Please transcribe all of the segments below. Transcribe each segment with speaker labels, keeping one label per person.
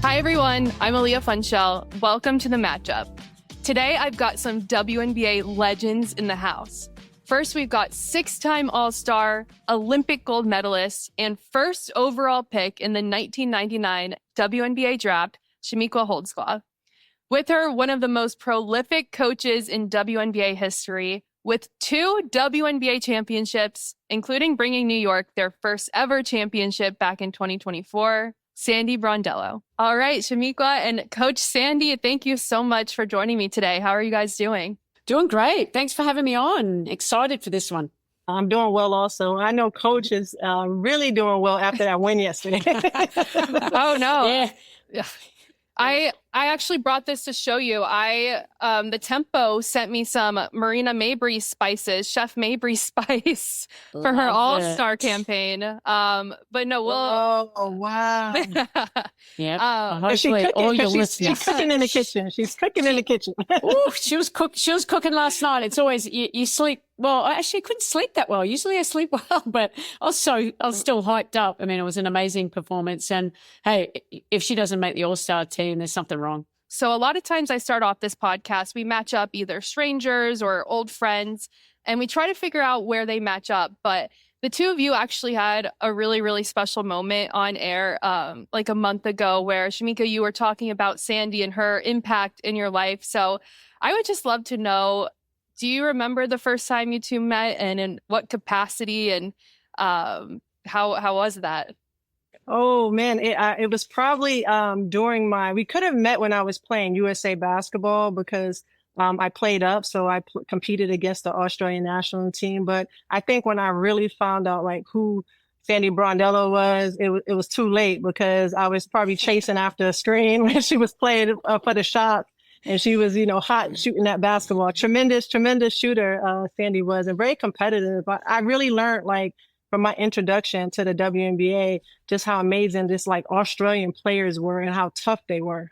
Speaker 1: Hi, everyone. I'm Aliyah Funschelle. Welcome to The Matchup. Today, I've got some WNBA legends in the house. First, we've got six-time All-Star, Olympic gold medalist, and first overall pick in the 1999 WNBA draft, Chamique Holdsclaw. With her, one of the most prolific coaches in WNBA history, with 2 WNBA championships, including bringing New York their first ever championship back in 2024, Sandy Brondello. All right, Chamique and Coach Sandy, thank you so much for joining me today. How are you guys doing?
Speaker 2: Doing great. Thanks for having me on. Excited for this one.
Speaker 3: I'm doing well also. I know Coach is really doing well after that win yesterday.
Speaker 1: Oh, no.
Speaker 2: Yeah.
Speaker 1: I actually brought this to show you. The Tempo sent me some Marina Mabry spices, Chef Mabry spice for her All-Star campaign. But no, we'll...
Speaker 3: Oh, wow.
Speaker 2: Yeah. Hopefully all your listeners.
Speaker 3: She's cooking in the kitchen. She's cooking in the kitchen.
Speaker 2: Ooh, she was cooking last night. It's always, you sleep. Well, I actually couldn't sleep that well. Usually I sleep well, but I was still hyped up. I mean, it was an amazing performance. And hey, if she doesn't make the All-Star team, there's something wrong.
Speaker 1: So a lot of times I start off this podcast, we match up either strangers or old friends, and we try to figure out where they match up. But the two of you actually had a really, really special moment on air like a month ago where, Chamique, you were talking about Sandy and her impact in your life. So I would just love to know, do you remember the first time you two met and in what capacity, and how was that?
Speaker 3: Oh, man. It was probably during we could have met when I was playing USA basketball because I played up. So I competed against the Australian national team. But I think when I really found out like who Sandy Brondello was, it was too late because I was probably chasing after a screen when she was playing for the shot. And she was, hot shooting that basketball. Tremendous shooter, Sandy was, and very competitive. But I really learned, from my introduction to the WNBA, just how amazing this, Australian players were and how tough they were.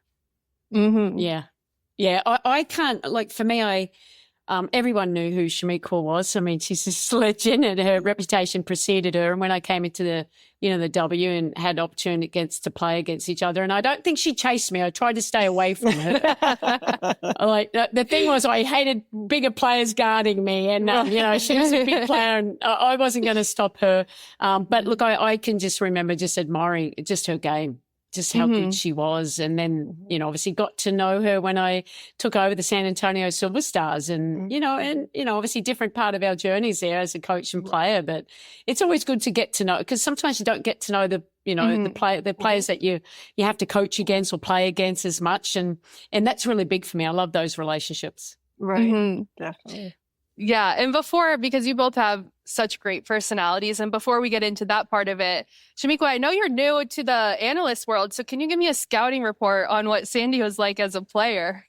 Speaker 2: Mm-hmm. Yeah. Yeah. I can't, for me, everyone knew who Chamique was. I mean, she's this legend and her reputation preceded her. And when I came into the W and had opportunity to play against each other, and I don't think she chased me. I tried to stay away from her. The thing was, I hated bigger players guarding me, and she was a big player, and I wasn't going to stop her. But look, I can just remember just admiring just her game. Just how good she was. And then, obviously got to know her when I took over the San Antonio Silver Stars and, obviously different part of our journeys there as a coach and player, but it's always good to get to know, because sometimes you don't get to know the players that you have to coach against or play against as much. And that's really big for me. I love those relationships.
Speaker 3: Right. Definitely.
Speaker 1: Yeah. And because you both have such great personalities, and before we get into that part of it, Chamique, I know you're new to the analyst world. So can you give me a scouting report on what Sandy was like as a player?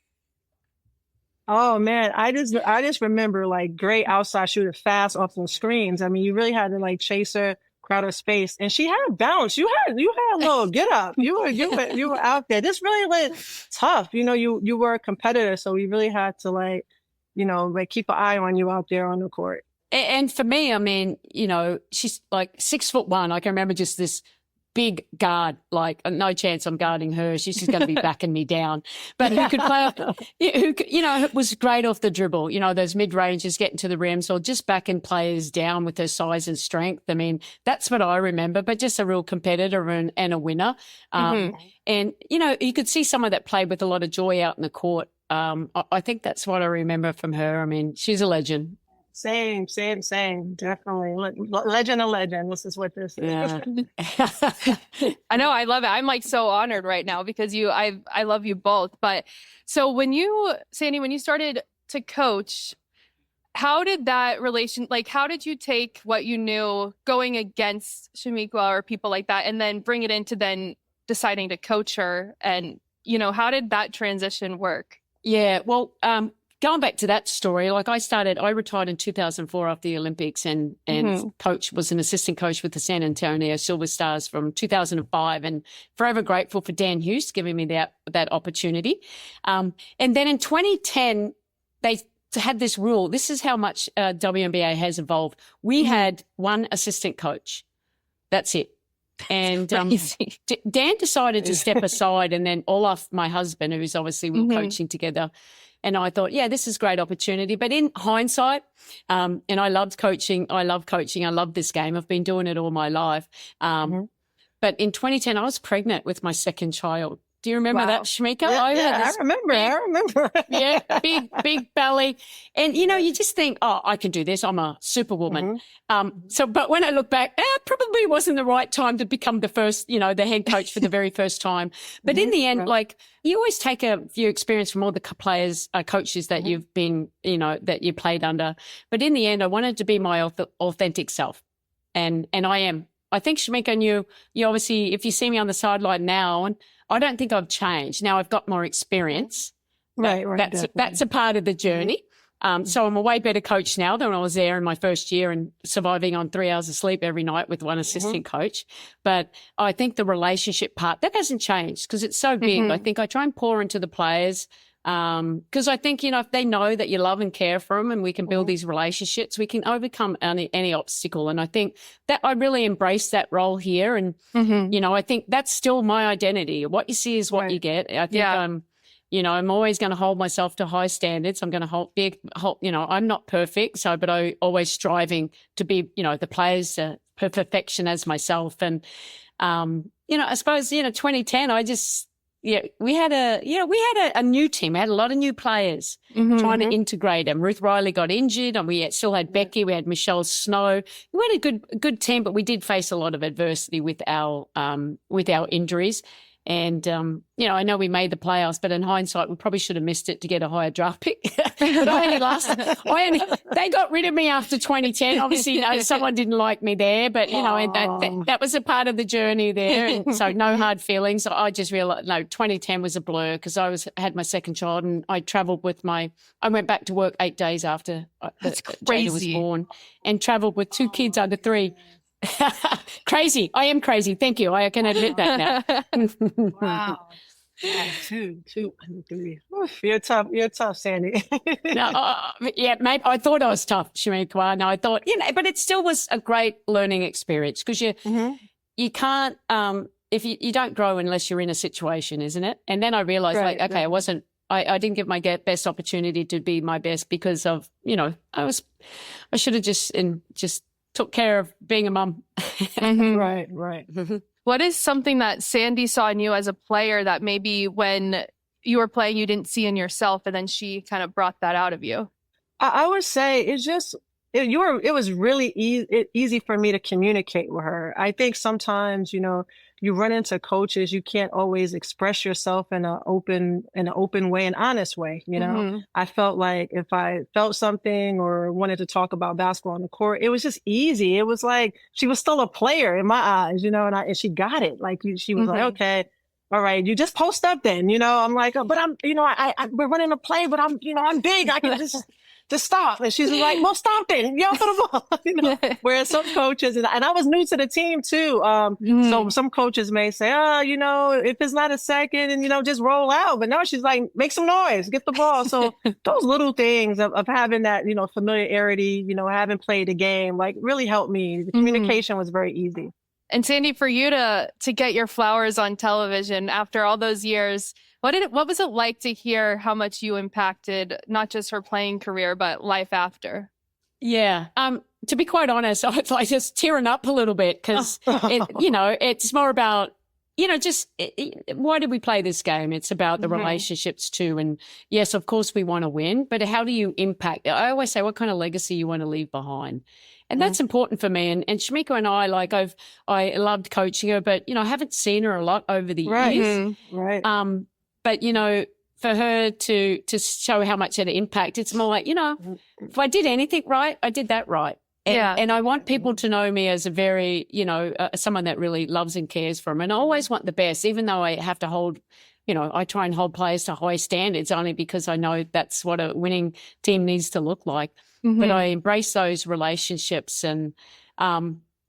Speaker 3: Oh, man. I just remember great outside shooter, fast off the screens. I mean, you really had to chase her, crowd her space. And she had balance. You had a little get up. You were out there. This really tough. You were a competitor. So we really had to keep an eye on you out there on the court.
Speaker 2: And for me, I mean, she's 6'1". I can remember just this big guard, no chance I'm guarding her. She's just going to be backing me down. But who could play off, was great off the dribble, those mid-ranges getting to the rims or just backing players down with her size and strength. I mean, that's what I remember, but just a real competitor and a winner. And, you could see someone that played with a lot of joy out in the court. I think that's what I remember from her. I mean, she's a legend.
Speaker 3: Same. Definitely. Legend of legend. This is what this is.
Speaker 2: Yeah.
Speaker 1: I know. I love it. I'm so honored right now because I love you both. But so Sandy, when you started to coach, how did that how did you take what you knew going against Chamique or people like that and then bring it into then deciding to coach her? And, how did that transition work?
Speaker 2: Yeah. Well, going back to that story, I retired in 2004 after the Olympics and coach was an assistant coach with the San Antonio Silver Stars from 2005, and forever grateful for Dan Hughes giving me that opportunity. And then in 2010, they had this rule. This is how much WNBA has evolved. We had one assistant coach. That's it. And Dan decided to step aside, and then Olaf, my husband, who's obviously we were coaching together, and I thought, yeah, this is a great opportunity. But in hindsight, and I loved coaching. I love coaching. I love this game. I've been doing it all my life. But in 2010, I was pregnant with my second child. Do you remember that, Chamique?
Speaker 3: Yeah, I remember.
Speaker 2: Yeah, big belly. And, you just think, oh, I can do this. I'm a superwoman. But when I look back, it probably wasn't the right time to become the first, the head coach for the very first time. But in the end, you always take a few experience from all the players, coaches that you've been, that you played under. But in the end, I wanted to be my authentic self. And I am. I think, Chamique, and you obviously, if you see me on the sideline now, and I don't think I've changed. Now I've got more experience.
Speaker 3: Right.
Speaker 2: That's a part of the journey. So I'm a way better coach now than when I was there in my first year and surviving on 3 hours of sleep every night with one assistant coach. But I think the relationship part, that hasn't changed because it's so big. I think I try and pour into the players because I think, if they know that you love and care for them and we can build these relationships, we can overcome any obstacle. And I think that I really embrace that role here. And, I think that's still my identity. What you see is what you get. I think I'm always going to hold myself to high standards. I'm going to I'm not perfect. But I always striving to be, the players perfection as myself. And, I suppose, 2010, we had a new team. We had a lot of new players trying to integrate them. Ruth Riley got injured, and we still had Becky. We had Michelle Snow. We had a good team, but we did face a lot of adversity with our injuries. And, I know we made the playoffs, but in hindsight, we probably should have missed it to get a higher draft pick. But they got rid of me after 2010. Obviously, someone didn't like me there, but, that was a part of the journey there. And so no hard feelings. I just realized, 2010 was a blur because had my second child and I went back to work 8 days after Jada was born and traveled with 2 kids under 3. Crazy. I am crazy. Thank you. I can admit that now.
Speaker 3: Wow. 2, 3. Oof, you're tough, Sandy.
Speaker 2: Maybe I thought I was tough, Chamique. No, I thought, but it still was a great learning experience because you can't, if you don't grow unless you're in a situation, isn't it? And then I realized I didn't give my best opportunity to be my best because of, I should have just took care of being a mum.
Speaker 3: Right.
Speaker 1: What is something that Sandy saw in you as a player that maybe when you were playing you didn't see in yourself, and then she kind of brought that out of you?
Speaker 3: I would say it was really easy for me to communicate with her. I think sometimes, you run into coaches, you can't always express yourself in an open way, an honest way. I felt like if I felt something or wanted to talk about basketball on the court, it was just easy. It was like she was still a player in my eyes, and she got it. Like she was like, okay, all right, you just post up then. I'm like, oh, but I'm, we're running a play, but I'm big. I can just stop. And she's like, well, stop then. Y'all for the ball. Whereas some coaches, and I was new to the team too. So some coaches may say, if it's not a second and, just roll out. But no, she's like, make some noise, get the ball. So those little things of having that, familiarity, having played the game, like really helped me. The communication was very easy.
Speaker 1: And Sandy, for you to get your flowers on television after all those years, what was it like to hear how much you impacted not just her playing career, but life after?
Speaker 2: Yeah. To be quite honest, I was like just tearing up a little bit because, it's more about, why did we play this game? It's about the relationships too. And yes, of course we want to win, but how do you impact? I always say, what kind of legacy you want to leave behind? And that's important for me. And Chamique and I loved coaching her, but, I haven't seen her a lot over the years.
Speaker 3: Right.
Speaker 2: But, for her to show how much it impact, it's more like, if I did anything right, I did that right. And I want people to know me as a very, someone that really loves and cares for them. And I always want the best, even though I have to hold, I try and hold players to high standards only because I know that's what a winning team needs to look like. But I embrace those relationships and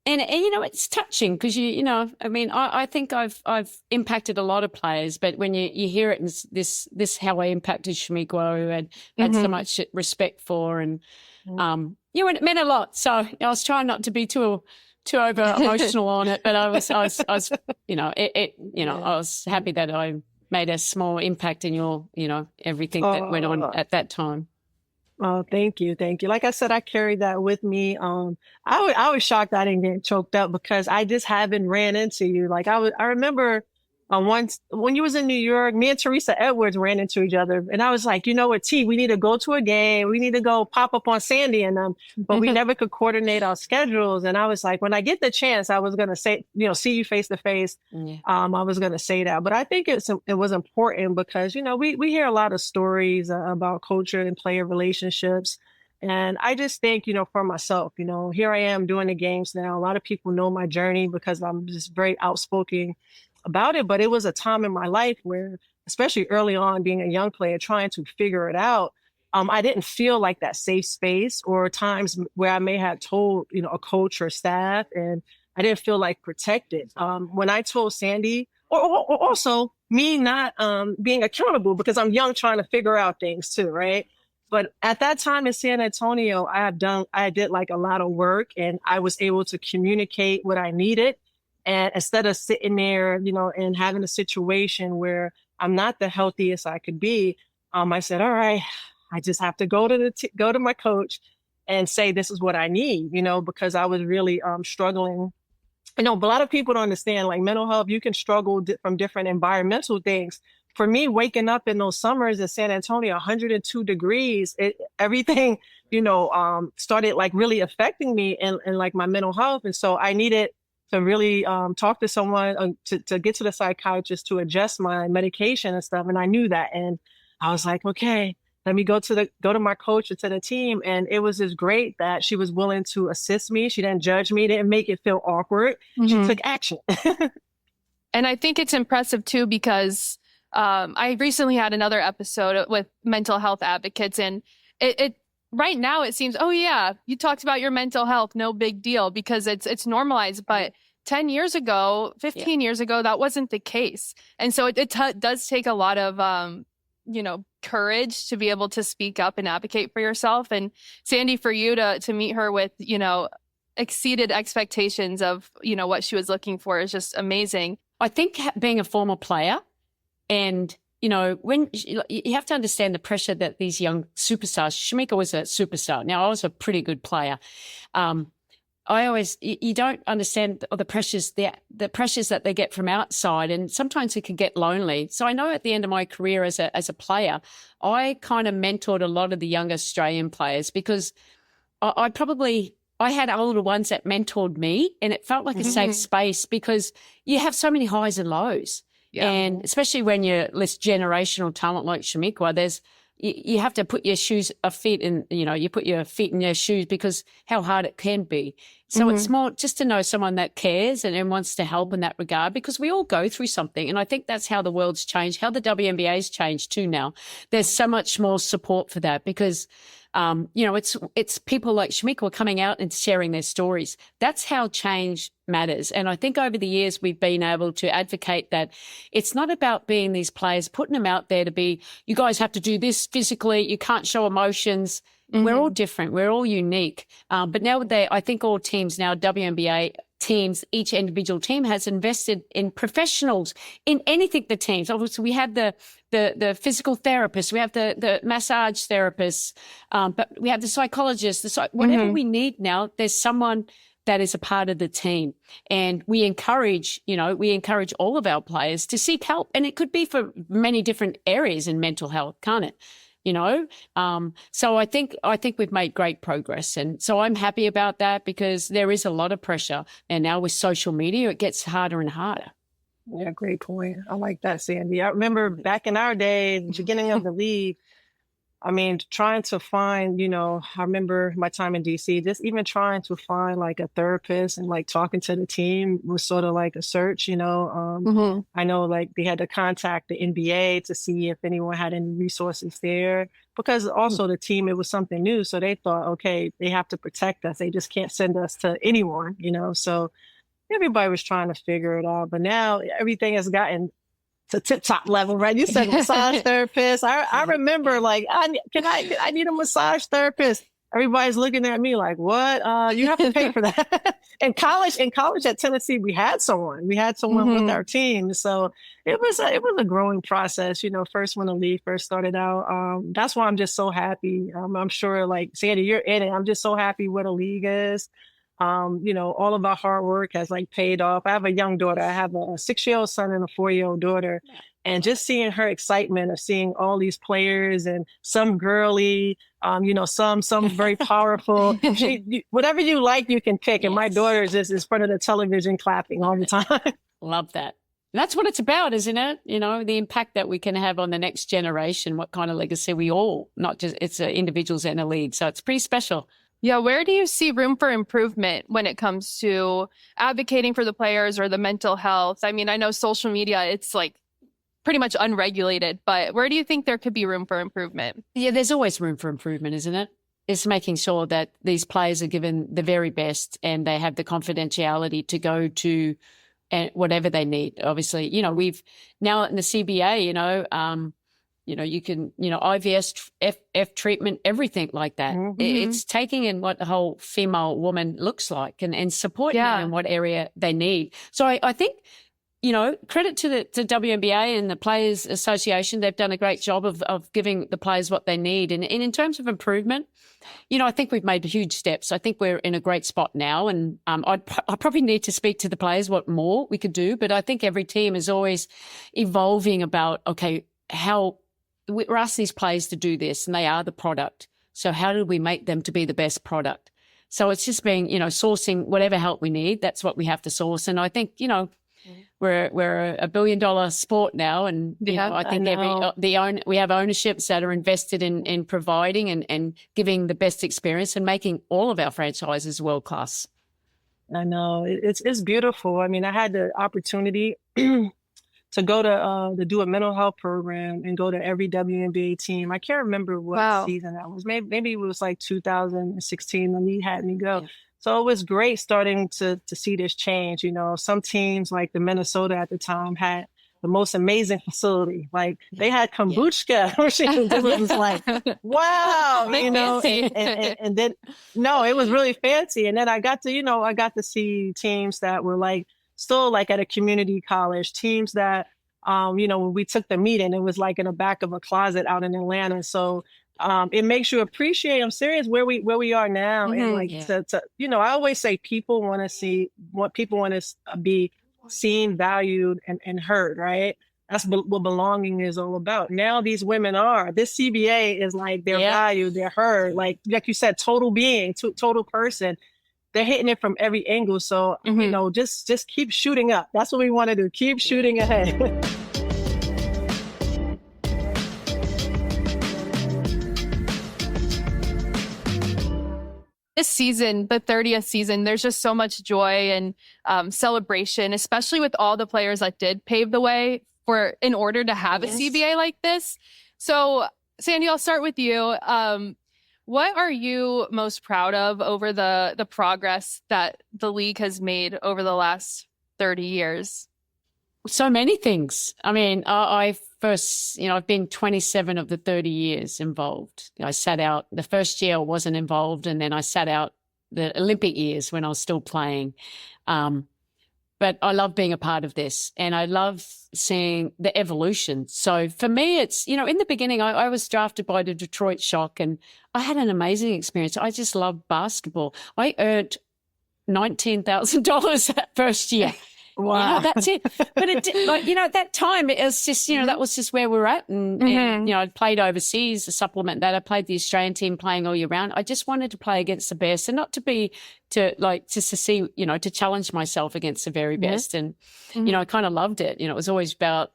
Speaker 2: it's touching because I think I've impacted a lot of players, but when you hear it, and this how I impacted Chamique, who had so much respect for, and it meant a lot. So I was trying not to be too over emotional on it. But I was, you know, I was happy that I made a small impact in your, everything that went on at that time.
Speaker 3: Oh, thank you. Thank you. Like I said, I carried that with me. I was shocked I didn't get choked up because I just haven't ran into you. Like I remember once when you was in New York, me and Teresa Edwards ran into each other, and I was like, you know what, T, we need to go to a game. We need to go pop up on Sandy and them, but we never could coordinate our schedules. And I was like, when I get the chance, I was gonna say, see you face to face. I was gonna say that, but I think it was important because we hear a lot of stories about culture and player relationships. And I just think, for myself, here I am doing the games now. A lot of people know my journey because I'm just very outspoken about it. But it was a time in my life where, especially early on, being a young player, trying to figure it out, I didn't feel like that safe space, or times where I may have told, a coach or staff, and I didn't feel like protected. When I told Sandy, or also me not being accountable because I'm young trying to figure out things too, right? But at that time in San Antonio, I did like a lot of work, and I was able to communicate what I needed. And instead of sitting there, and having a situation where I'm not the healthiest I could be, I said, all right, I just have to go to my coach and say, this is what I need, because I was really struggling. But a lot of people don't understand, like mental health, you can struggle from different environmental things. For me, waking up in those summers in San Antonio, 102 degrees, everything, started like really affecting me and like my mental health. And so I needed to really talk to someone to get to the psychiatrist to adjust my medication and stuff. And I knew that. And I was like, okay, let me go to my coach and to the team. And it was just great that she was willing to assist me. She didn't judge me, didn't make it feel awkward. She took action.
Speaker 1: And I think it's impressive too, because I recently had another episode with mental health advocates, and it right now it seems, oh yeah, you talked about your mental health, no big deal, because it's normalized. But 10 years ago, 15 years ago, that wasn't the case. And so it does take a lot of, courage to be able to speak up and advocate for yourself. And Sandy, for you to meet her with, exceeded expectations of, what she was looking for is just amazing.
Speaker 2: I think being a former player, and when you have to understand the pressure that these young superstars, Chamique was a superstar. Now, I was a pretty good player. You don't understand the pressures that they get from outside, and sometimes it can get lonely. So I know at the end of my career as a player, I kind of mentored a lot of the young Australian players because I had older ones that mentored me, and it felt like a safe space because you have so many highs and lows. Yeah. And especially when you're this generational talent like Chamique, you have to put your feet in their shoes because how hard it can be. So it's more just to know someone that cares and wants to help in that regard, because we all go through something. And I think that's how the world's changed, how the WNBA's changed too now. There's so much more support for that because it's people like Chamique who are coming out and sharing their stories. That's how change matters. And I think over the years, we've been able to advocate that it's not about being these players, putting them out there to be, you guys have to do this physically, you can't show emotions. We're all different. We're all unique. But now I think all teams now, WNBA teams, each individual team has invested in professionals in anything the teams. Obviously, we have the physical therapists, we have the massage therapists, but we have the psychologists, whatever we need now, there's someone that is a part of the team. And we encourage all of our players to seek help. And it could be for many different areas in mental health, can't it? So I think we've made great progress. And so I'm happy about that because there is a lot of pressure. And now with social media, it gets harder and harder.
Speaker 3: Yeah, great point. I like that, Sandy. I remember back in our day, the beginning of the league, trying to find, I remember my time in DC, just even trying to find like a therapist and like talking to the team was sort of like a search, I know like they had to contact the NBA to see if anyone had any resources there, because also the team, it was something new. So they thought, okay, they have to protect us. They just can't send us to anyone, so everybody was trying to figure it out. But now everything has gotten to tip-top level, right? You said massage therapist. I remember like, I need a massage therapist. everybody's looking at me like, what? You have to pay for that. In college at Tennessee, we had someone with our team. So it was a growing process, first when the league first started out. That's why I'm just so happy. I'm sure like Sandy, you're in it. I'm just so happy where the league is. All of our hard work has like paid off. I have a young daughter. I have a 6-year-old son and a 4-year-old daughter. And just seeing her excitement of seeing all these players and some girly, some very powerful. Whatever you like, you can pick. And my daughter is just in front of the television clapping all the time.
Speaker 2: Love that. That's what it's about, isn't it? The impact that we can have on the next generation, what kind of legacy we all, not just it's individuals and a league. So it's pretty special.
Speaker 1: Yeah, where do you see room for improvement when it comes to advocating for the players or the mental health? I mean, I know social media, it's like pretty much unregulated, but where do you think there could be room for improvement?
Speaker 2: Yeah, there's always room for improvement, isn't it? It's making sure that these players are given the very best and they have the confidentiality to go to whatever they need. Obviously, we've now in the CBA, you can, IVF treatment, everything like that. Mm-hmm. It's taking in what the whole female woman looks like and supporting them in what area they need. So I think, credit to WNBA and the Players Association. They've done a great job of giving the players what they need. And in terms of improvement, I think we've made huge steps. I think we're in a great spot now. And I probably need to speak to the players what more we could do. But I think every team is always evolving about, okay, how we're asking these players to do this and they are the product. So how do we make them to be the best product? So it's just being, sourcing whatever help we need. That's what we have to source. And I think, we're $1 billion sport now. And, I think we have ownerships that are invested in providing and giving the best experience and making all of our franchises world-class.
Speaker 3: I know. It's beautiful. I mean, I had the opportunity to go to do a mental health program and go to every WNBA team. I can't remember what season that was. Maybe it was like 2016 when he had me go. Yeah. So it was great starting to see this change. Some teams like the Minnesota at the time had the most amazing facility. Like they had kombucha. It was like, wow, and then, no, it was really fancy. And then I got to see teams that were like, still like at a community college, teams that, when we took the meeting, it was like in the back of a closet out in Atlanta. So it makes you appreciate, I'm serious, where we are now. Mm-hmm. And I always say people want to be seen, valued, and heard, right? That's what belonging is all about. Now these women this CBA is like they're valued, they're heard, like you said, total being, total person. They're hitting it from every angle. So, just keep shooting up. That's what we want to do. Keep shooting ahead.
Speaker 1: This season, the 30th season, there's just so much joy and celebration, especially with all the players that did pave the way in order to have a CBA like this. So, Sandy, I'll start with you. What are you most proud of over the progress that the league has made over the last 30 years?
Speaker 2: So many things. I mean, I've been 27 of the 30 years involved. I sat out the first year I wasn't involved, and then I sat out the Olympic years when I was still playing. But I love being a part of this, and I love seeing the evolution. So for me, it's, in the beginning, I was drafted by the Detroit Shock, and I had an amazing experience. I just loved basketball. I earned $19,000 that first year.
Speaker 3: Wow.
Speaker 2: That's it. But at that time, it was just, that was just where we were at. And I'd played overseas to supplement that. I played the Australian team playing all year round. I just wanted to play against the best and not to challenge myself against the very best. And, I kind of loved it. It was always about,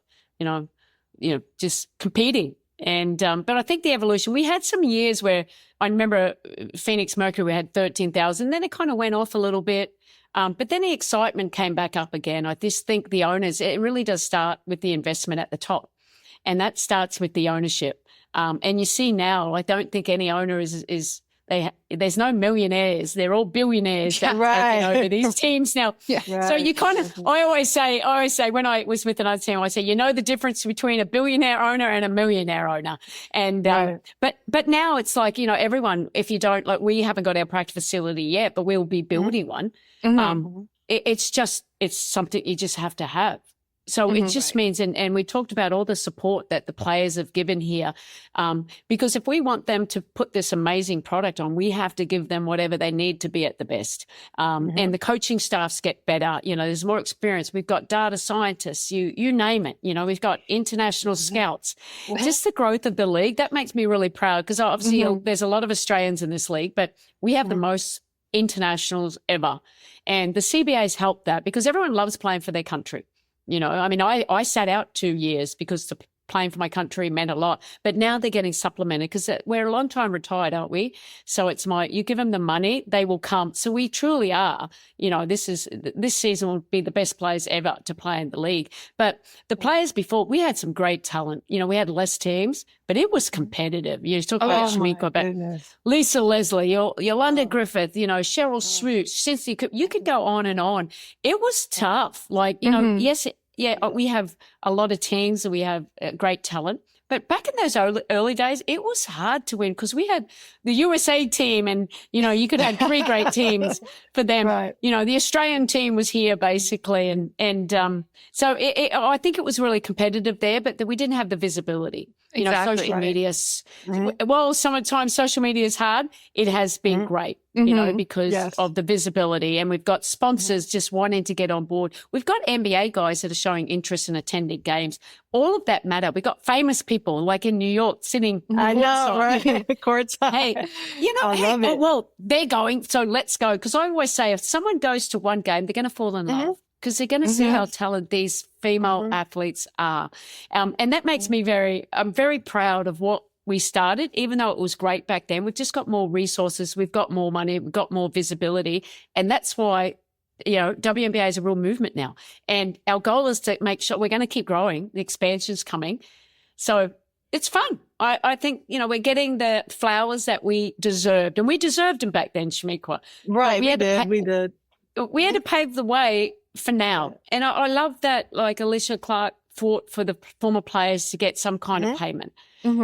Speaker 2: just competing. And, but I think the evolution, we had some years where I remember Phoenix Mercury, we had 13,000, then it kind of went off a little bit. But then the excitement came back up again. I just think the owners, it really does start with the investment at the top. And that starts with the ownership. And you see now, I don't think any owner is there's no millionaires. They're all billionaires that
Speaker 3: right.
Speaker 2: taking over these teams now.
Speaker 1: Yeah.
Speaker 3: Right.
Speaker 2: So you kind of, I always say when I was with another team, I say, you know the difference between a billionaire owner and a millionaire owner. And,
Speaker 3: Right.
Speaker 2: but now it's like, you know, everyone, if you don't, like, we haven't got our practice facility yet, but we'll be building one. It's something you just have to have. So it just means, and we talked about all the support that the players have given here, because if we want them to put this amazing product on, we have to give them whatever they need to be at the best. And the coaching staffs get better. You know, there's more experience. We've got data scientists, you name it. You know, we've got international scouts. Just the growth of the league, that makes me really proud, because obviously there's a lot of Australians in this league, but we have the most internationals ever. And the CBA's helped that, because everyone loves playing for their country. You know, I mean, I sat out 2 years because playing for my country meant a lot, but now they're getting supplemented because we're a long time retired, aren't we? So it's you give them the money, they will come. So we truly are, you know, this season will be the best players ever to play in the league. But the players before, we had some great talent. You know, we had less teams, but it was competitive. You talk about Chamique, about Lisa Leslie, Yolanda Griffith, you know, Cheryl Swoosh, Cynthia, you could go on and on. It was tough. Like, you know, yes, we have a lot of teams and we have great talent. But back in those early days, it was hard to win because we had the USA team and, you know, you could have 3 great teams for them. Right. You know, the Australian team was here basically. So I think it was really competitive there, but we didn't have the visibility. You know, social media, well, sometimes social media is hard. It has been great, you know, because of the visibility. And we've got sponsors just wanting to get on board. We've got NBA guys that are showing interest in attending games. All of that matter. We've got famous people like in New York sitting.
Speaker 3: I know, right? Courtside.
Speaker 2: Hey, you know, well, they're going, so let's go. Because I always say if someone goes to one game, they're going to fall in love. Because they're going to see how talented these female athletes are. And that makes me I'm very proud of what we started, even though it was great back then. We've just got more resources. We've got more money. We've got more visibility. And that's why, you know, WNBA is a real movement now. And our goal is to make sure we're going to keep growing. The expansion's coming. So it's fun. I think, you know, we're getting the flowers that we deserved. And we deserved them back then, Chamique.
Speaker 3: Right, we did.
Speaker 2: We had to pave the way for now. And I love that, like, Alicia Clark fought for the former players to get some kind of payment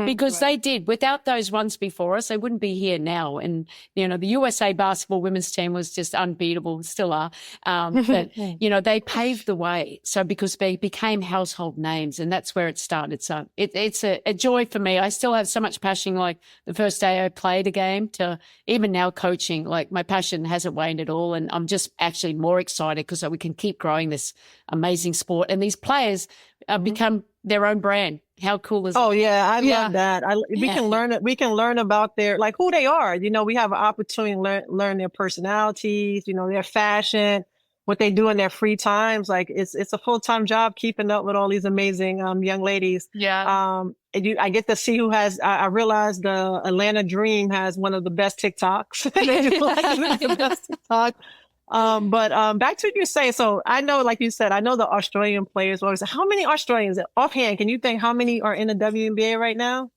Speaker 2: because they did. Without those ones before us, they wouldn't be here now. And, you know, the USA basketball women's team was just unbeatable, still are. But, you know, they paved the way. So because they became household names, and that's where it started. So it's a joy for me. I still have so much passion, like the first day I played a game to even now coaching. Like, my passion hasn't waned at all. And I'm just actually more excited because we can keep growing this amazing sport. And these players become their own brand. How cool is it?
Speaker 3: Oh yeah, I love that. We can learn it. We can learn about their, like, who they are. You know, we have an opportunity to learn their personalities. You know, their fashion, what they do in their free times. Like, it's a full-time job keeping up with all these amazing young ladies.
Speaker 1: Yeah.
Speaker 3: And I get to see who has. I realized the Atlanta Dream has one of the best TikToks. The best TikTok. But back to what you say. So I know, like you said, I know the Australian players. How many Australians, offhand, can you think how many are in the WNBA right now?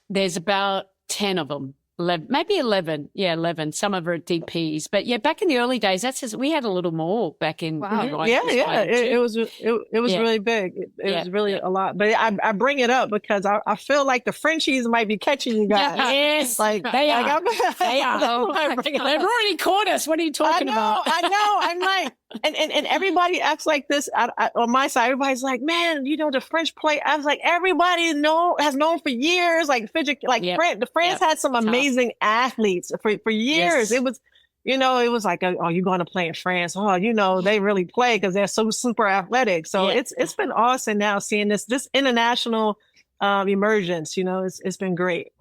Speaker 2: There's about 10 of them. 11, maybe 11. Yeah, 11. Some of them are DPs. But yeah, back in the early days, we had a little more back in.
Speaker 1: Wow.
Speaker 3: It was really big. It was really a lot. But I bring it up because I feel like the Frenchies might be catching you guys.
Speaker 2: Yes,
Speaker 3: like
Speaker 2: they are. They are. They've already caught us. What are you talking about?
Speaker 3: I know. I'm like, and everybody acts like this on my side. Everybody's like, man, you know, the French play. I was like, everybody has known for years. Like the France had some amazing athletes for years. Yes. It was, you know, it was like, oh, you're going to play in France. Oh, you know, they really play because they're so super athletic. So it's been awesome now seeing this international emergence. You know, it's been great.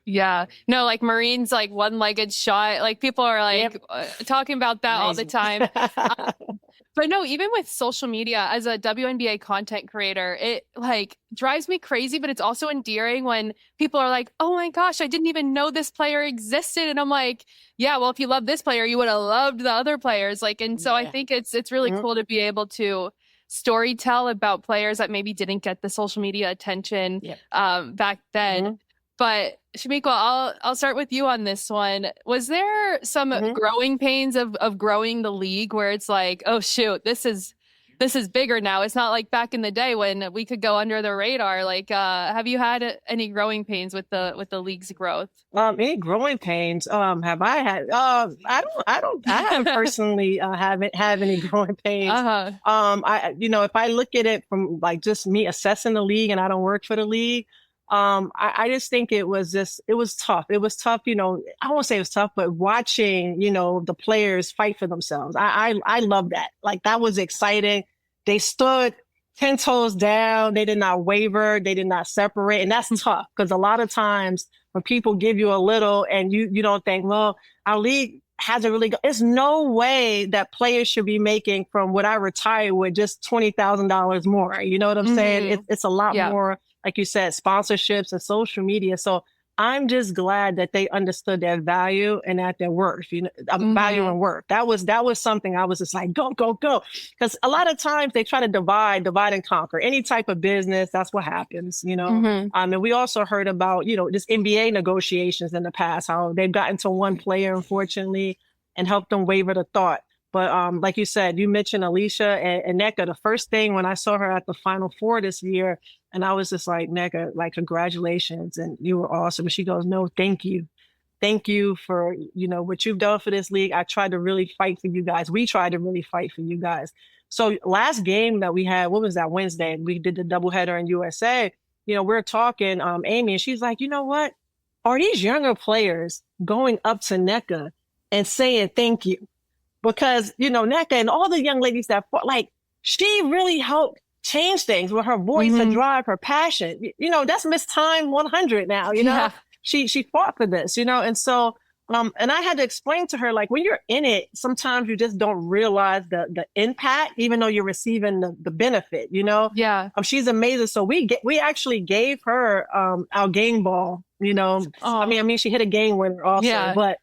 Speaker 1: Yeah. No, like Marine's like one-legged shot. Like people are like talking about that all the time. But no, even with social media as a WNBA content creator, it like drives me crazy, but it's also endearing when people are like, oh my gosh, I didn't even know this player existed. And I'm like, yeah, well, if you love this player, you would have loved the other players. Like, and so I think it's really cool to be able to story tell about players that maybe didn't get the social media attention back then. But Chamique, I'll start with you on this one. Was there some growing pains of growing the league where it's like, oh shoot, this is bigger now. It's not like back in the day when we could go under the radar. Like, have you had any growing pains with the league's growth?
Speaker 3: Any growing pains? Have I had? I haven't personally haven't have any growing pains. If I look at it from like just me assessing the league, and I don't work for the league. I just think it was tough. It was tough, I won't say it was tough, but watching, the players fight for themselves. I love that. Like, that was exciting. They stood 10 toes down. They did not waver. They did not separate. And that's tough because a lot of times when people give you a little and you don't think, well, our league hasn't really there's no way that players should be making from what I retired with just $20,000 more. You know what I'm saying? It's a lot more, like you said, sponsorships and social media. So I'm just glad that they understood their value and at their worth, value and worth. That was something I was just like, go. Because a lot of times they try to divide and conquer. Any type of business, that's what happens, And we also heard about, just NBA negotiations in the past, how they've gotten to one player, unfortunately, and helped them waver the thought. But like you said, you mentioned Alicia and Nneka. The first thing when I saw her at the Final Four this year, and I was just like, Nneka, like, congratulations, and you were awesome. And she goes, no, thank you. Thank you for, what you've done for this league. I tried to really fight for you guys. We tried to really fight for you guys. So last game that we had, what was that, Wednesday? We did the doubleheader in USA. We're talking, Amy, and she's like, you know what? Are these younger players going up to Nneka and saying thank you? Because, Nneka and all the young ladies that fought, like, she really helped change things with her voice, her drive, her passion. That's Miss Time 100 now,
Speaker 1: Yeah.
Speaker 3: She fought for this, and so, and I had to explain to her, like, when you're in it, sometimes you just don't realize the impact, even though you're receiving the benefit,
Speaker 1: Yeah.
Speaker 3: She's amazing. So we actually gave her, our game ball, I mean, she hit a game winner also, but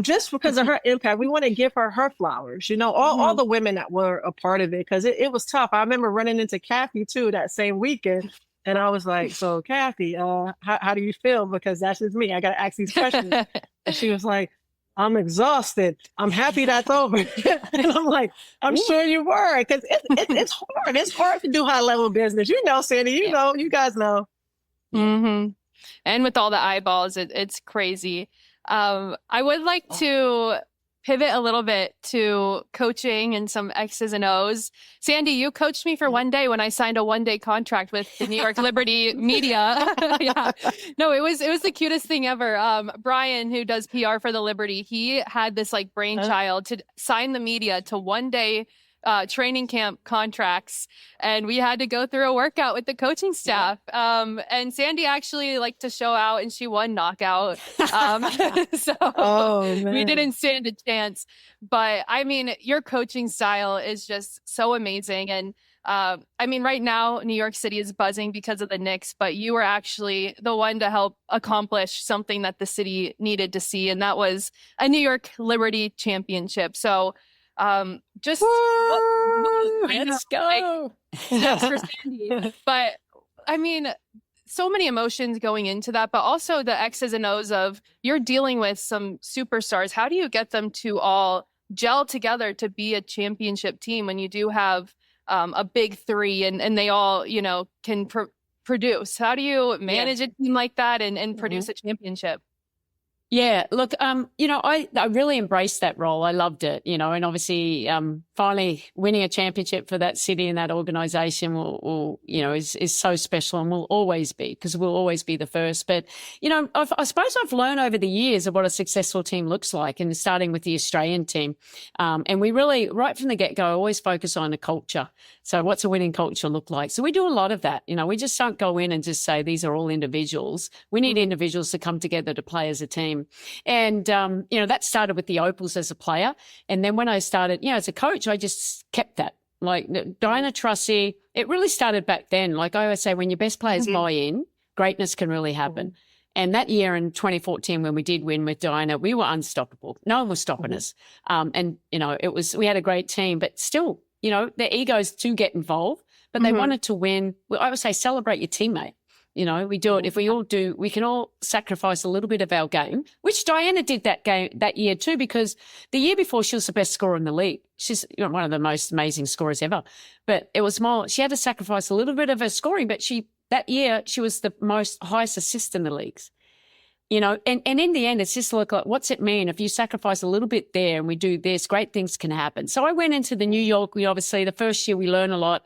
Speaker 3: just because of her impact, we want to give her flowers, all the women that were a part of it, because it was tough. I remember running into Kathy too that same weekend. And I was like, so Kathy, how do you feel? Because that's just me. I got to ask these questions. And she was like, I'm exhausted. I'm happy that's over. And I'm like, I'm sure you were, because it's hard. It's hard to do high level business. Sandy, you guys know.
Speaker 1: And with all the eyeballs, it's crazy. I would like to pivot a little bit to coaching and some X's and O's. Sandy, you coached me for one day when I signed a one-day contract with the New York Liberty media. Yeah. No, it was the cutest thing ever. Brian, who does PR for the Liberty, he had this like brainchild to sign the media to one-day training camp contracts, and we had to go through a workout with the coaching staff. And Sandy actually liked to show out, and she won knockout. So we didn't stand a chance. But I mean, your coaching style is just so amazing. And I mean, right now, New York City is buzzing because of the Knicks, but you were actually the one to help accomplish something that the city needed to see, and that was a New York Liberty championship. So just
Speaker 2: let's go.
Speaker 1: Yes, for Sandy. But I mean, so many emotions going into that, but also the X's and O's of you're dealing with some superstars. How do you get them to all gel together to be a championship team when you do have a big three and they all, can produce? How do you manage a team like that and produce a championship?
Speaker 2: Yeah, look, I really embraced that role. I loved it, and obviously, finally winning a championship for that city and that organization is so special and will always be, because we'll always be the first. But, I suppose I've learned over the years of what a successful team looks like, and starting with the Australian team. And we really, right from the get-go, always focus on the culture. So what's a winning culture look like? So we do a lot of that. We just don't go in and just say these are all individuals. We need individuals to come together to play as a team. And, that started with the Opals as a player. And then when I started, as a coach, I just kept that. Like Diana Trusty, it really started back then. Like I always say, when your best players buy in, greatness can really happen. And that year in 2014, when we did win with Diana, we were unstoppable. No one was stopping us. We had a great team, but still, their egos do get involved, but they wanted to win. I would say celebrate your teammate. You know, we do it. If we all do, we can all sacrifice a little bit of our game, which Diana did that year too, because the year before she was the best scorer in the league. She's one of the most amazing scorers ever. But it was more, she had to sacrifice a little bit of her scoring, but that year she was the highest assist in the leagues. You know, and in the end, it's just like, what's it mean? If you sacrifice a little bit there and we do this, great things can happen. So I went into the New York. We obviously, the first year we learned a lot.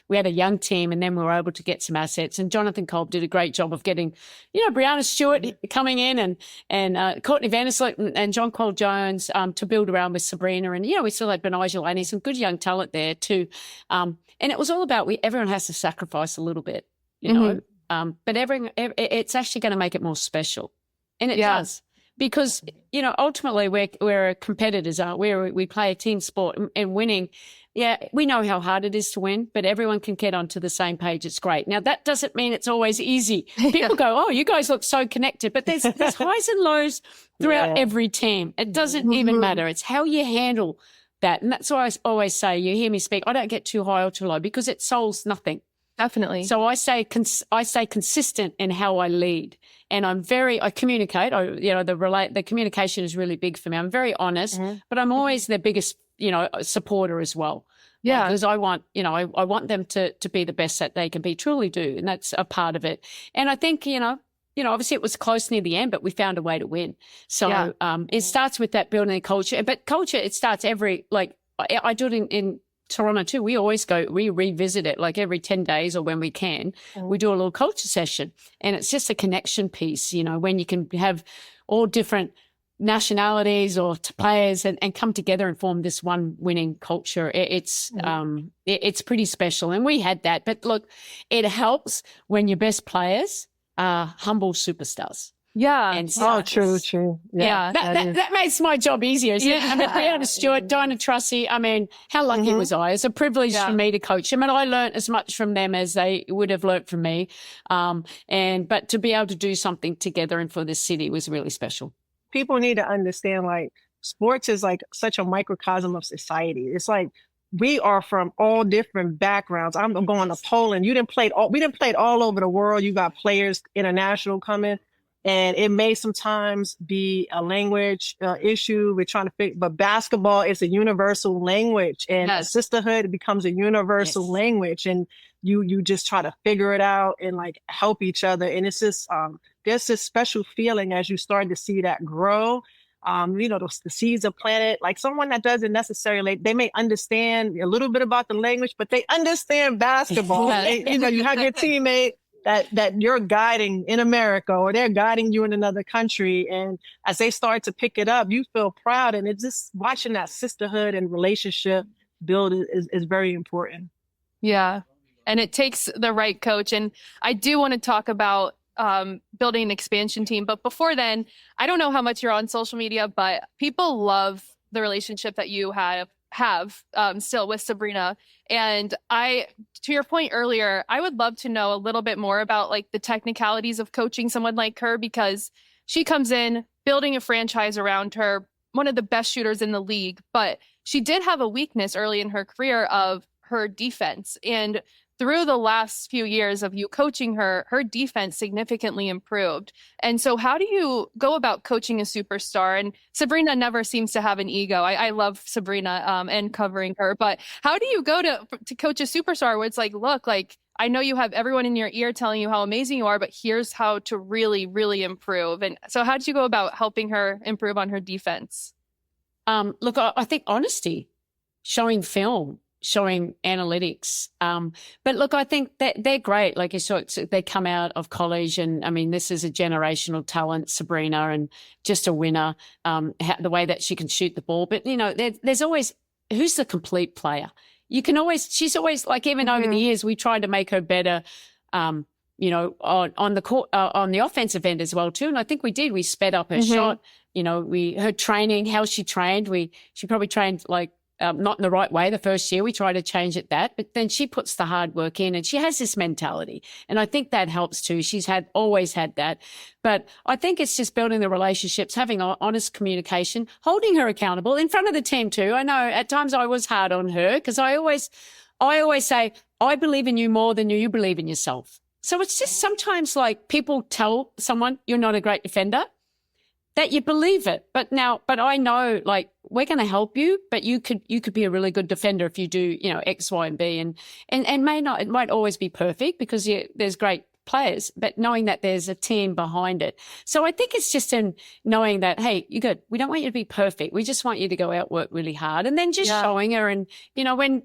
Speaker 2: We had a young team and then we were able to get some assets. And Jonathan Kolb did a great job of getting, Brianna Stewart coming in and Courtney Vandersloot and John Cole Jones to build around with Sabrina. And, we still had Benijah Laney, some good young talent there too. And it was all about everyone has to sacrifice a little bit, know. But it's actually going to make it more special. And it does, because, ultimately we're competitors, aren't we? We play a team sport and winning. Yeah, we know how hard it is to win, but everyone can get onto the same page. It's great. Now, that doesn't mean it's always easy. People go, oh, you guys look so connected, but there's highs and lows throughout every team. It doesn't even matter. It's how you handle that. And that's why I always say, you hear me speak, I don't get too high or too low because it solves nothing.
Speaker 1: Definitely.
Speaker 2: So I stay consistent in how I lead, and I communicate. The communication is really big for me. I'm very honest, but I'm always their biggest, supporter as well.
Speaker 1: Yeah,
Speaker 2: because I want, I want them to be the best that they can be. Truly do, and that's a part of it. And I think, obviously it was close near the end, but we found a way to win. So it starts with that building a culture, but culture it starts I do it in Toronto too. We revisit it like every 10 days or when we can. We do a little culture session, and it's just a connection piece, when you can have all different nationalities or players and come together and form this one winning culture. It's pretty special. And we had that. But look, it helps when your best players are humble superstars.
Speaker 1: Yeah.
Speaker 2: And
Speaker 3: true.
Speaker 2: Yeah. That makes my job easier. I mean, Brianna Stewart, Dinah Trussy, how lucky was I? It's a privilege for me to coach them. And I learned as much from them as they would have learnt from me. But to be able to do something together and for this city was really special.
Speaker 3: People need to understand, sports is such a microcosm of society. It's we are from all different backgrounds. I'm going to Poland. We didn't play all over the world. You got players international coming. And it may sometimes be a language issue. We're trying to fix, but basketball is a universal language, and sisterhood becomes a universal language. And you just try to figure it out and help each other. And it's just there's this special feeling as you start to see that grow. The seeds are planted. Someone that doesn't necessarily, they may understand a little bit about the language, but they understand basketball. You have your teammate that you're guiding in America, or they're guiding you in another country. And as they start to pick it up, you feel proud. And it's just watching that sisterhood and relationship build is very important.
Speaker 1: Yeah. And it takes the right coach. And I do want to talk about building an expansion team. But before then, I don't know how much you're on social media, but people love the relationship that you have still with Sabrina. And to your point earlier, I would love to know a little bit more about the technicalities of coaching someone like her, because she comes in building a franchise around her, one of the best shooters in the league, but she did have a weakness early in her career of her defense. And through the last few years of you coaching her, her defense significantly improved. And so how do you go about coaching a superstar? And Sabrina never seems to have an ego. I love Sabrina and covering her. But how do you go to coach a superstar where it's look, I know you have everyone in your ear telling you how amazing you are, but here's how to really, really improve. And so how did you go about helping her improve on her defense?
Speaker 2: Look, I think honesty, showing film, showing analytics. But look, I think that they're great. Like you saw, they come out of college, and this is a generational talent, Sabrina, and just a winner, the way that she can shoot the ball. But, there's always, who's the complete player? She's always even over the years, we tried to make her better, on the court, on the offensive end as well too. And I think we did. We sped up her shot. Her training, how she trained. She probably trained not in the right way the first year. We try to change that, but then she puts the hard work in, and she has this mentality. And I think that helps too. She's always had that. But I think it's just building the relationships, having honest communication, holding her accountable in front of the team too. I know at times I was hard on her because I always say, I believe in you more than you believe in yourself. So it's just sometimes like people tell someone you're not a great defender, that you believe it. But I know, like, we're going to help you, but you could be a really good defender if you do, X, Y, and B, and it might always be perfect because there's great players, but knowing that there's a team behind it. So I think it's just in knowing that, hey, you're good. We don't want you to be perfect. We just want you to go out, work really hard, and then just showing her. And, when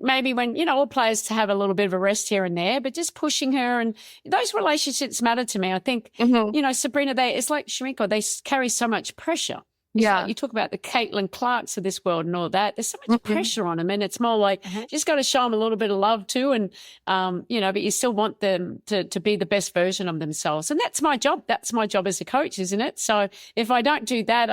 Speaker 2: all players to have a little bit of a rest here and there, but just pushing her, and those relationships matter to me. I think, Sabrina, it's like Chamique, they carry so much pressure. Like you talk about the Caitlin Clarks of this world and all that. There's so much pressure on them, and it's more like just got to show them a little bit of love too, and but you still want them to be the best version of themselves, and that's my job. That's my job as a coach, isn't it? So if I don't do that,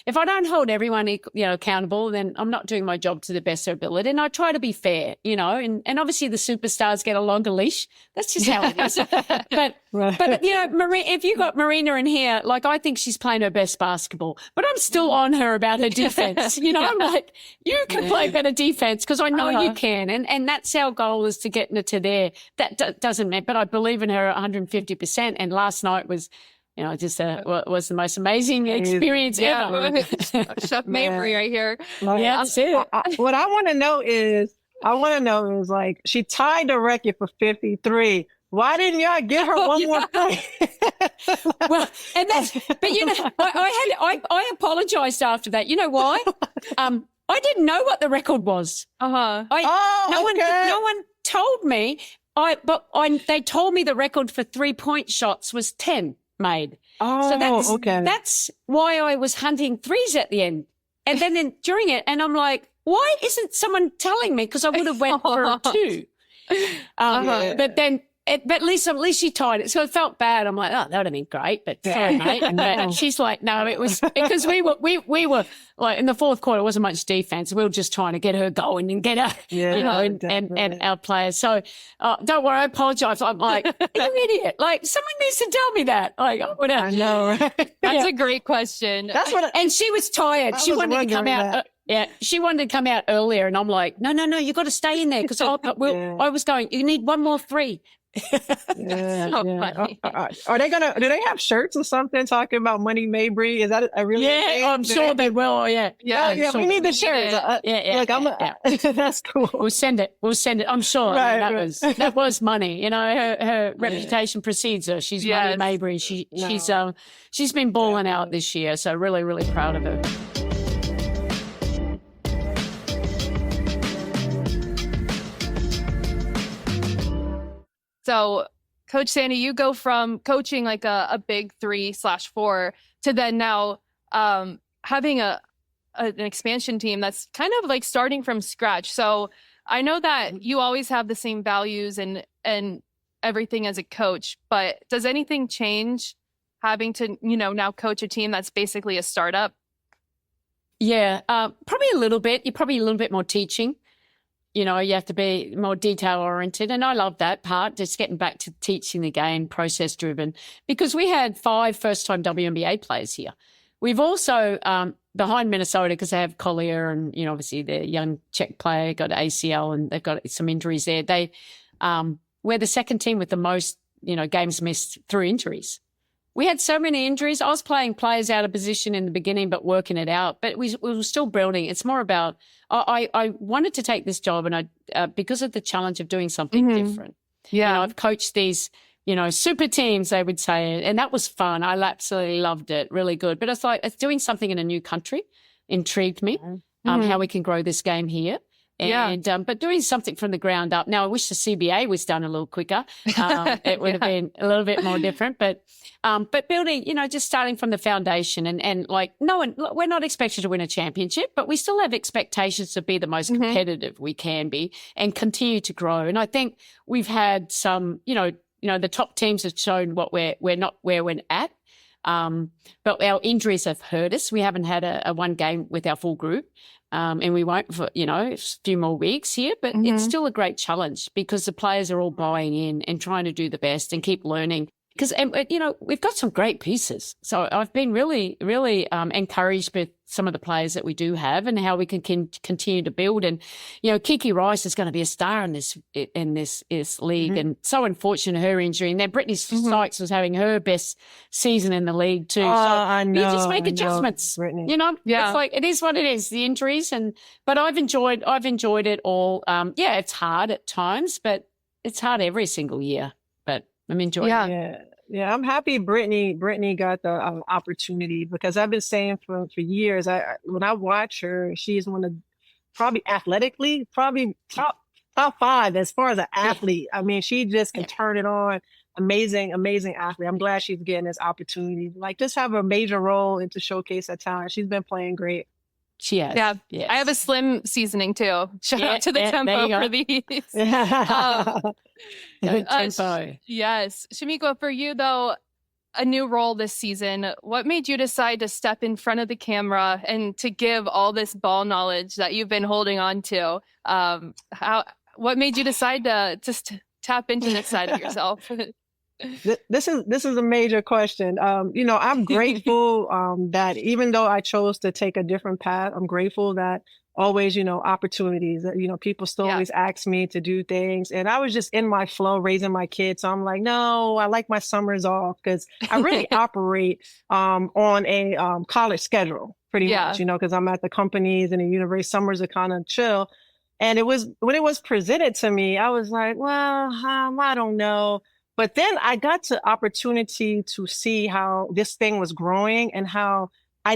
Speaker 2: if I don't hold everyone accountable, then I'm not doing my job to the best of ability. And I try to be fair, and obviously the superstars get a longer leash. That's just how it is. But if you got Marina in here, like, I think she's playing her best basketball, but I'm still on her about her defense. I'm like, you can play better defense because I know you can. And that's our goal, is to get her to there. That doesn't mean, but I believe in her 150%. And last night was, was the most amazing experience ever.
Speaker 1: Chef Mabry right here.
Speaker 2: That's it.
Speaker 3: What I want to know is, like, she tied the record for 53. Why didn't y'all give her one more point?
Speaker 2: Well, and but I apologized after that. You know why? I didn't know what the record was.
Speaker 3: No
Speaker 2: one told me. They told me the record for 3-point shots was 10 made. So that's why I was hunting threes at the end. And then during it, and I'm like, why isn't someone telling me? Because I would have went for 2. But then, but at least she tied it. So it felt bad. I'm like, oh, that would have been great. But sorry, mate. And she's like, no, it was because we were like, in the fourth quarter, it wasn't much defense. We were just trying to get her going and get her, and our players. So don't worry, I apologize. I'm like, you're an idiot. Like, someone needs to tell me that. Like, I
Speaker 3: know, right?
Speaker 1: That's a great question.
Speaker 2: And she was tired. She wanted to come out. She wanted to come out earlier, and I'm like, no, you got to stay in there because I was going, you need one more 3.
Speaker 1: Funny.
Speaker 3: Are they do they have shirts or something talking about Money Mabry? Is that a really thing?
Speaker 2: I'm sure they will.
Speaker 3: We need the shirts. That's cool.
Speaker 2: We'll send it. I'm sure. That was money. Her reputation precedes her. She's Money Mabry. She's been balling out this year, so really, really proud of her.
Speaker 1: So, Coach Sandy, you go from coaching like a big 3/4 to then now having an expansion team that's kind of like starting from scratch. So I know that you always have the same values and everything as a coach, but does anything change having to, now coach a team that's basically a startup?
Speaker 2: Yeah, probably a little bit. You're probably a little bit more teaching. You have to be more detail-oriented, and I love that part, just getting back to teaching the game, process-driven, because we had 5 first-time WNBA players here. We've also, behind Minnesota, because they have Collier and, obviously the young Czech player got ACL and they've got some injuries there. We're the second team with the most, games missed through injuries. We had so many injuries. I was playing players out of position in the beginning, but working it out. But we were still building. It's more about I wanted to take this job, and I because of the challenge of doing something different. Yeah, I've coached these, super teams, they would say, and that was fun. I absolutely loved it, really good. But it's doing something in a new country intrigued me. How we can grow this game here. And but doing something from the ground up. Now, I wish the CBA was done a little quicker. It would have been a little bit more different. But building, just starting from the foundation and like we're not expected to win a championship, but we still have expectations to be the most competitive we can be and continue to grow. And I think we've had some, the top teams have shown what we're not where we're at. But our injuries have hurt us. We haven't had a one game with our full group. And we won't for, a few more weeks here, but it's still a great challenge because the players are all buying in and trying to do the best and keep learning. because, we've got some great pieces. So I've been really, really encouraged with some of the players that we do have and how we can continue to build. And, Kiki Rice is going to be a star in this league. And so unfortunate, her injury. And then Brittany Sykes was having her best season in the league too. So
Speaker 3: I know,
Speaker 2: you just make adjustments.
Speaker 3: Brittany.
Speaker 2: It's like, it is what it is, the injuries. But I've enjoyed it all. It's hard at times, but it's hard every single year. But I'm enjoying it.
Speaker 3: Yeah, I'm happy Brittany got the opportunity, because I've been saying for years, when I watch her, she's one of probably athletically, top 5 as far as an athlete. I mean, she just can turn it on. Amazing athlete. I'm glad she's getting this opportunity. Like, just have a major role and to showcase her talent. She's been playing great.
Speaker 2: She has.
Speaker 1: Yeah.
Speaker 2: Yes.
Speaker 1: I have a slim seasoning too. Shout out to the tempo for these.
Speaker 2: Good tempo.
Speaker 1: Yes. Chamique, for you though, a new role this season. What made you decide to step in front of the camera and to give all this ball knowledge that you've been holding on to? What made you decide to just tap into this side of yourself?
Speaker 3: This is a major question. I'm grateful that even though I chose to take a different path, I'm grateful that always, opportunities that, people still always ask me to do things. And I was just in my flow raising my kids. So I'm like, no, I like my summers off, because I really operate on a college schedule pretty much, because I'm at the companies and the university. Summers are kind of chill. And when it was presented to me, I was like, well, I don't know. But then I got the opportunity to see how this thing was growing and how I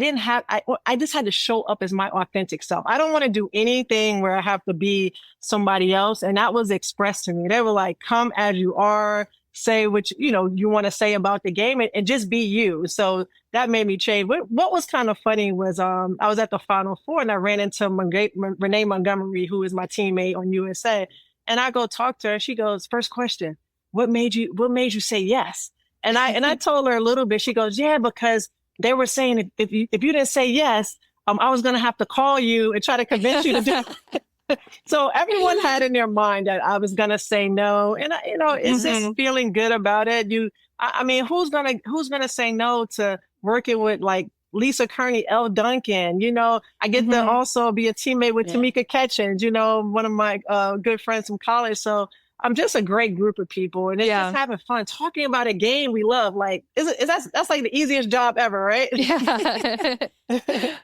Speaker 3: just had to show up as my authentic self. I don't want to do anything where I have to be somebody else. And that was expressed to me. They were like, come as you are, say what you want to say about the game, and just be you. So that made me change. What was kind of funny was I was at the Final Four and I ran into Renee Montgomery, who is my teammate on USA. And I go talk to her. She goes, first question, what made you say yes? And I told her a little bit. She goes, yeah, because they were saying if you didn't say yes, I was going to have to call you and try to convince you to do it. So everyone had in their mind that I was going to say no. And it's just feeling good about it. I mean, who's going to say no to working with like Lisa Kearney, Elle Duncan? I get to also be a teammate with Tamika Catchings, one of my good friends from college. So I'm just a great group of people, and it's just having fun talking about a game we love. Like, that's like the easiest job ever, right?
Speaker 1: Yeah.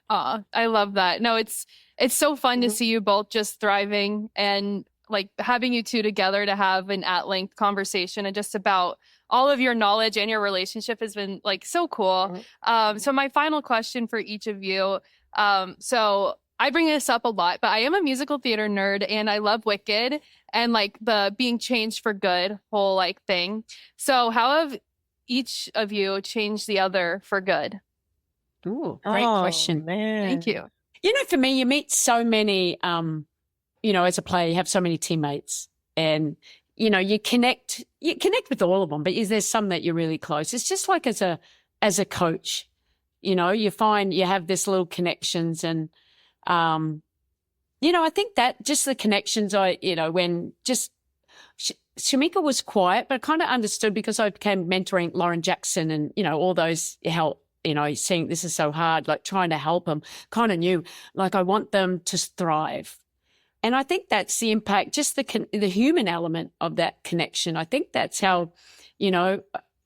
Speaker 1: I love that. No, it's so fun to see you both just thriving, and like having you two together to have an at-length conversation and just about all of your knowledge and your relationship has been like so cool. So my final question for each of you. So I bring this up a lot, but I am a musical theater nerd and I love Wicked and like the being changed for good whole like thing. So how have each of you changed the other for good?
Speaker 2: Ooh, great question.
Speaker 3: Man.
Speaker 1: Thank you.
Speaker 2: For me, you meet so many, as a player, you have so many teammates and, you connect with all of them, but there's some that you're really close. It's just like as a coach, you find you have this little connections and, I think that just the connections when just Chamique was quiet, but I kind of understood because I became mentoring Lauren Jackson and, all those help, seeing this is so hard, like trying to help them, kind of knew, like I want them to thrive. And I think that's the impact, just the human element of that connection. I think that's how,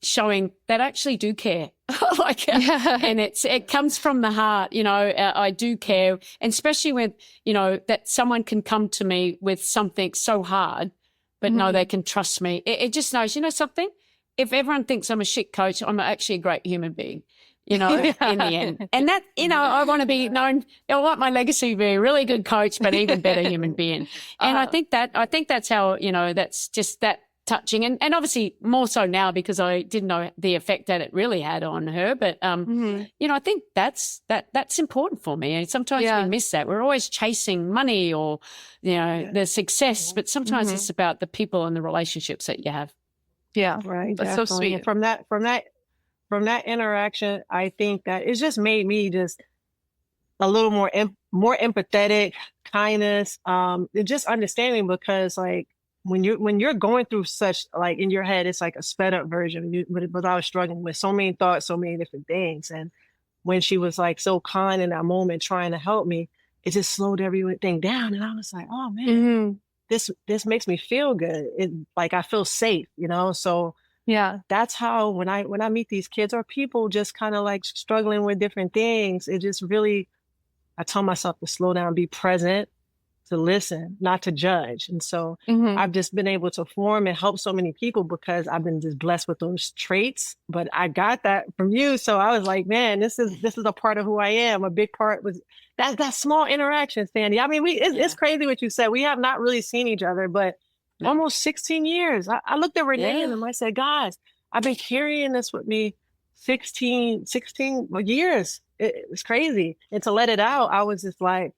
Speaker 2: showing that I actually do care. And it comes from the heart, I do care. And especially when, that someone can come to me with something so hard, but no, they can trust me. It just knows, something? If everyone thinks I'm a shit coach, I'm actually a great human being, in the end. And that, I want to be known, I want my legacy to be a really good coach, but even better human being. And I think that's how, that's just that touching and obviously more so now because I didn't know the effect that it really had on her. But, I think that's important for me. And sometimes we miss that. We're always chasing money or, the success, but sometimes it's about the people and the relationships that you have.
Speaker 1: Yeah.
Speaker 3: Right.
Speaker 1: That's
Speaker 3: definitely.
Speaker 1: so sweet.
Speaker 3: And from that interaction, I think that it's just made me just a little more empathetic, kindness, and just understanding because like, when you're going through such, like, in your head, it's like a sped up version. But I was struggling with so many thoughts, so many different things. And when she was like so kind in that moment, trying to help me, it just slowed everything down. And I was like, oh man, this makes me feel good. It, like, I feel safe, So
Speaker 1: yeah,
Speaker 3: that's how when I meet these kids or people just kind of like struggling with different things, it just really, I tell myself to slow down, be present, to listen, not to judge. And so I've just been able to form and help so many people because I've been just blessed with those traits. But I got that from you. So I was like, man, this is a part of who I am. A big part was that small interaction, Sandy. I mean, it's crazy what you said. We have not really seen each other, but almost 16 years. I looked at Renee and I said, guys, I've been carrying this with me 16 years. It's crazy. And to let it out, I was just like,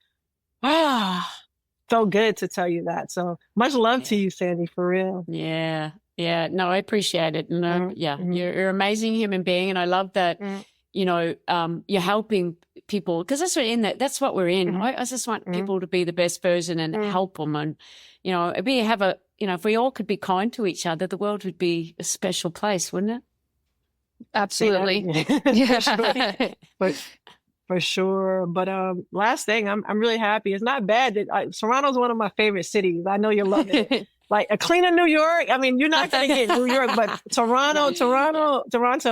Speaker 3: felt good to tell you that. So much love to you, Sandy, for real.
Speaker 2: Yeah. Yeah. No, I appreciate it. And you're an amazing human being. And I love that, you're helping people because that's what we're in. I just want people to be the best version and help them. And, if we all could be kind to each other, the world would be a special place, wouldn't it?
Speaker 1: Absolutely.
Speaker 3: Yeah. For sure. But last thing, I'm really happy. It's not bad that Toronto's one of my favorite cities. I know you love it. Like a cleaner New York. I mean, you're not going to get New York, but Toronto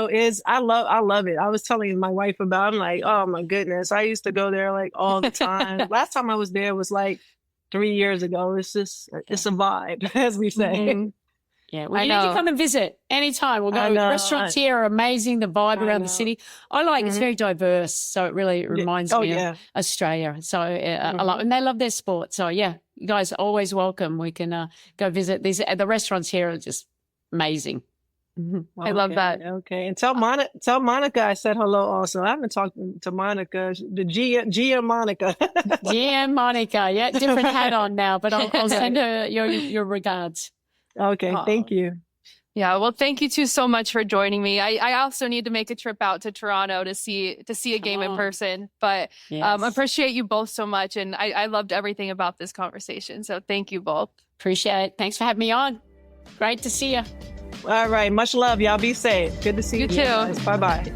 Speaker 3: is, I love it. I was telling my wife about, I'm like, oh my goodness. I used to go there like all the time. Last time I was there was like 3 years ago. It's just, it's a vibe, as we say.
Speaker 2: Yeah, well, you need to come and visit anytime. We'll go. Restaurants here are amazing. The vibe around the city, I like. It's very diverse, so it really reminds me of Australia. So I love, and they love their sport. So you guys are always welcome. We can go visit these. The restaurants here are just amazing.
Speaker 1: I love that.
Speaker 3: Okay, and tell Monica I said hello. Also, I haven't talked to Monica. The Gia Monica.
Speaker 2: Gia Monica. Yeah, different hat on now, but I'll send her your regards.
Speaker 3: Okay, thank you.
Speaker 1: Yeah, well, thank you two so much for joining me. I also need to make a trip out to Toronto to see a game in person. But appreciate you both so much, and I loved everything about this conversation. So thank you both.
Speaker 2: Appreciate it. Thanks for having me on. Great to see you.
Speaker 3: All right, much love. Y'all be safe. Good to see you.
Speaker 1: You too.
Speaker 3: Bye-bye.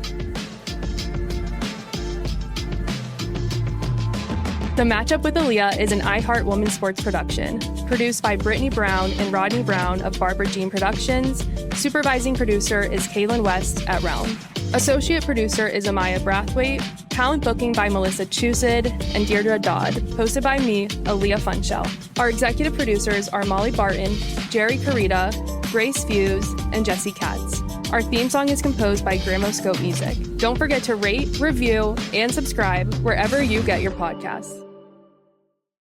Speaker 1: The Matchup with Aliyah is an iHeart Women's Sports production, produced by Brittany Brown and Rodney Brown of Barbara Jean Productions. Supervising producer is Kaylin West at Realm. Associate producer is Amaya Brathwaite. Talent booking by Melissa Chusid and Deirdre Dodd. Hosted by me, Aliyah Funschelle. Our executive producers are Molly Barton, Jerry Carita, Grace Fuse, and Jesse Katz. Our theme song is composed by Gramoscope Music. Don't forget to rate, review, and subscribe wherever you get your podcasts.